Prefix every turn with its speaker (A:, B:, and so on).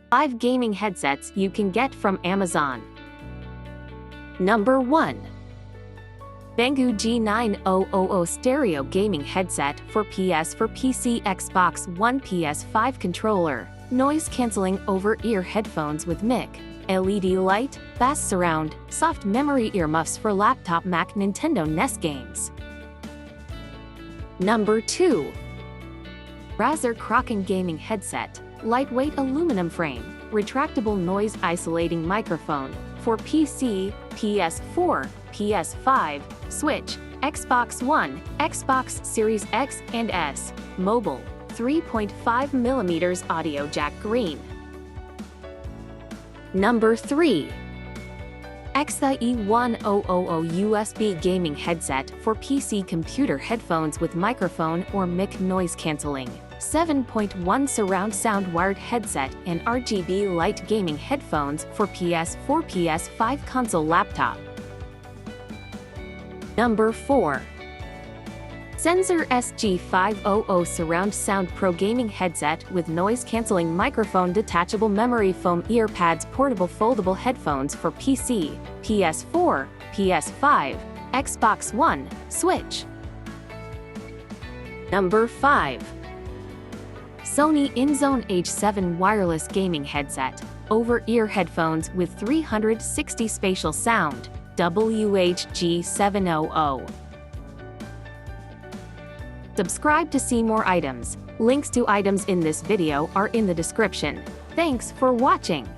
A: 5 gaming headsets you can get from Amazon. Number 1. BENGOO G9000 Stereo Gaming Headset for PC, Xbox One, PS5 controller, noise-canceling over-ear headphones with mic, LED light, bass surround, soft memory earmuffs for laptop, Mac, Nintendo NES games. Number 2. Razer Kraken Gaming Headset, lightweight aluminum frame, retractable noise-isolating microphone for PC, PS4, PS5, Switch, Xbox One, Xbox Series X and S, mobile, 3.5mm audio jack, green. Number 3. FYI 1000 USB Gaming Headset for PC, computer headphones with microphone or mic, noise cancelling, 7.1 surround sound wired headset and RGB light gaming headphones for PS4, PS5 console, laptop. Number 4. Sennheiser SG500 Surround Sound Pro Gaming Headset with noise-canceling microphone, detachable memory foam ear pads, portable foldable headphones for PC, PS4, PS5, Xbox One, Switch. Number 5. Sony InZone H7 Wireless Gaming Headset, over-ear headphones with 360 spatial sound, WHG700. Subscribe to see more items. Links to items in this video are in the description. Thanks for watching.